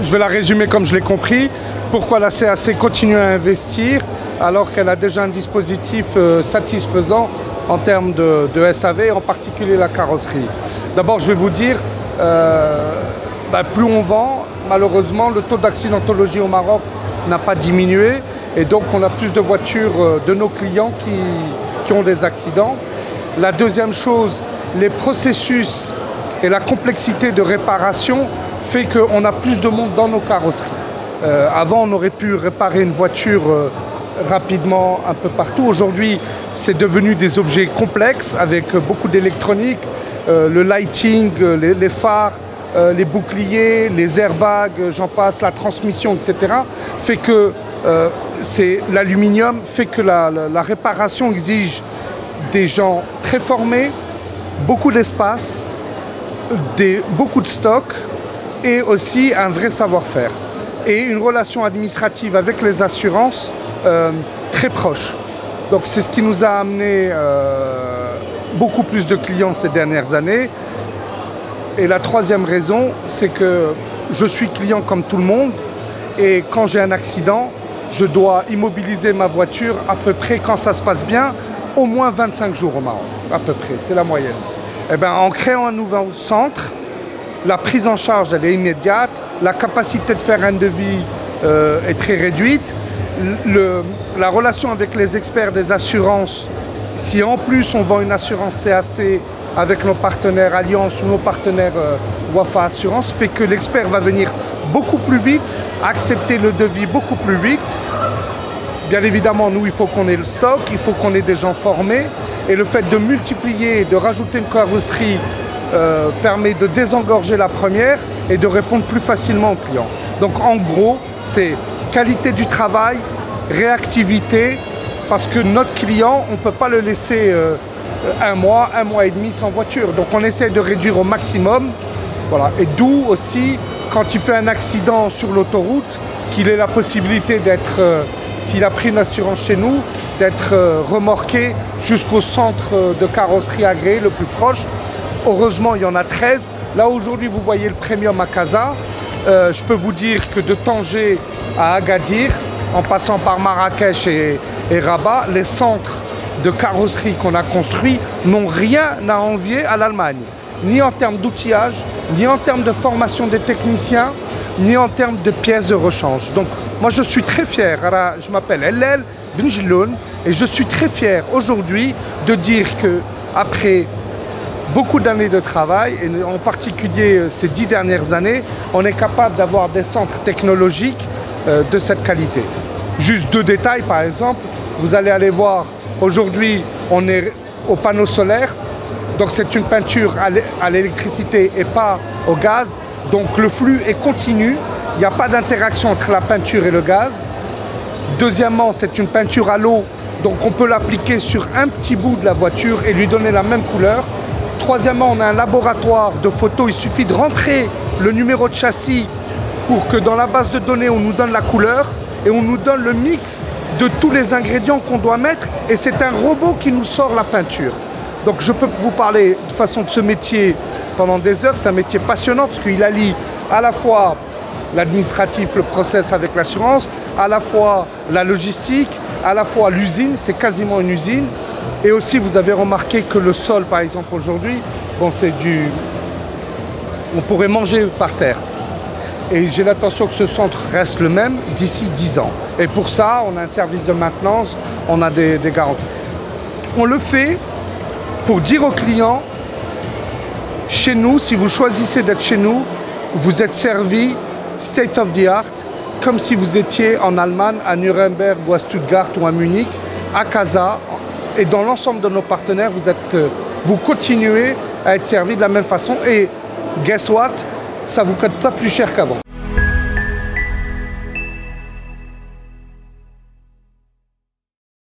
Je vais la résumer comme je l'ai compris. Pourquoi la CAC continue à investir alors qu'elle a déjà un dispositif satisfaisant en termes de SAV, en particulier la carrosserie. D'abord, je vais vous dire, plus on vend, malheureusement, le taux d'accidentologie au Maroc n'a pas diminué. Et donc, on a plus de voitures de nos clients qui ont des accidents. La deuxième chose, les processus et la complexité de réparation fait qu'on a plus de monde dans nos carrosseries. Avant, on aurait pu réparer une voiture rapidement un peu partout. Aujourd'hui, c'est devenu des objets complexes avec beaucoup d'électronique, le lighting, les phares, les boucliers, les airbags, j'en passe, la transmission, etc. fait que l'aluminium fait que la réparation exige des gens très formés, beaucoup d'espace, beaucoup de stock et aussi un vrai savoir-faire. Et une relation administrative avec les assurances très proche. Donc c'est ce qui nous a amené beaucoup plus de clients ces dernières années. Et la troisième raison, c'est que je suis client comme tout le monde et quand j'ai un accident, je dois immobiliser ma voiture à peu près, quand ça se passe bien, au moins 25 jours au Maroc, à peu près, c'est la moyenne. Et bien, en créant un nouveau centre, la prise en charge elle est immédiate, la capacité de faire un devis est très réduite, la relation avec les experts des assurances, si en plus on vend une assurance CAC avec nos partenaires Alliance ou nos partenaires Wafa Assurance, fait que l'expert va venir beaucoup plus vite, accepter le devis beaucoup plus vite. Bien évidemment, nous, il faut qu'on ait le stock, il faut qu'on ait des gens formés. Et le fait de multiplier, de rajouter une carrosserie permet de désengorger la première et de répondre plus facilement aux clients. Donc en gros, c'est qualité du travail, réactivité, parce que notre client, on ne peut pas le laisser un mois et demi sans voiture. Donc on essaie de réduire au maximum. Voilà. Et d'où aussi, quand il fait un accident sur l'autoroute, qu'il ait la possibilité d'être, s'il a pris une assurance chez nous, d'être remorqué jusqu'au centre de carrosserie agréé le plus proche. Heureusement, il y en a 13. Là, aujourd'hui, vous voyez le Premium à Casa. Je peux vous dire que de Tanger à Agadir, en passant par Marrakech et Rabat, les centres de carrosserie qu'on a construits n'ont rien à envier à l'Allemagne, ni en termes d'outillage, ni en termes de formation des techniciens, ni en termes de pièces de rechange. Donc moi je suis très fier, je m'appelle Ellel Benjiloun et je suis très fier aujourd'hui de dire que après beaucoup d'années de travail, et en particulier ces 10 dernières années, on est capable d'avoir des centres technologiques de cette qualité. Juste 2 détails par exemple, vous allez aller voir, aujourd'hui on est au panneau solaire, donc c'est une peinture à l'électricité et pas au gaz, donc le flux est continu, il n'y a pas d'interaction entre la peinture et le gaz. Deuxièmement, c'est une peinture à l'eau, donc on peut l'appliquer sur un petit bout de la voiture et lui donner la même couleur. Troisièmement, on a un laboratoire de photos, il suffit de rentrer le numéro de châssis pour que dans la base de données on nous donne la couleur et on nous donne le mix de tous les ingrédients qu'on doit mettre et c'est un robot qui nous sort la peinture. Donc je peux vous parler de façon de ce métier pendant des heures, c'est un métier passionnant parce qu'il allie à la fois l'administratif, le process avec l'assurance, à la fois la logistique, à la fois l'usine, c'est quasiment une usine. Et aussi vous avez remarqué que le sol par exemple aujourd'hui, bon c'est on pourrait manger par terre. Et j'ai l'intention que ce centre reste le même d'ici 10 ans. Et pour ça, on a un service de maintenance, on a des garanties. On le fait pour dire aux clients, chez nous, si vous choisissez d'être chez nous, vous êtes servi state of the art, comme si vous étiez en Allemagne, à Nuremberg ou à Stuttgart ou à Munich, à Casa. Et dans l'ensemble de nos partenaires, vous continuez à être servi de la même façon. Et guess what? Ça ne vous coûte pas plus cher qu'avant.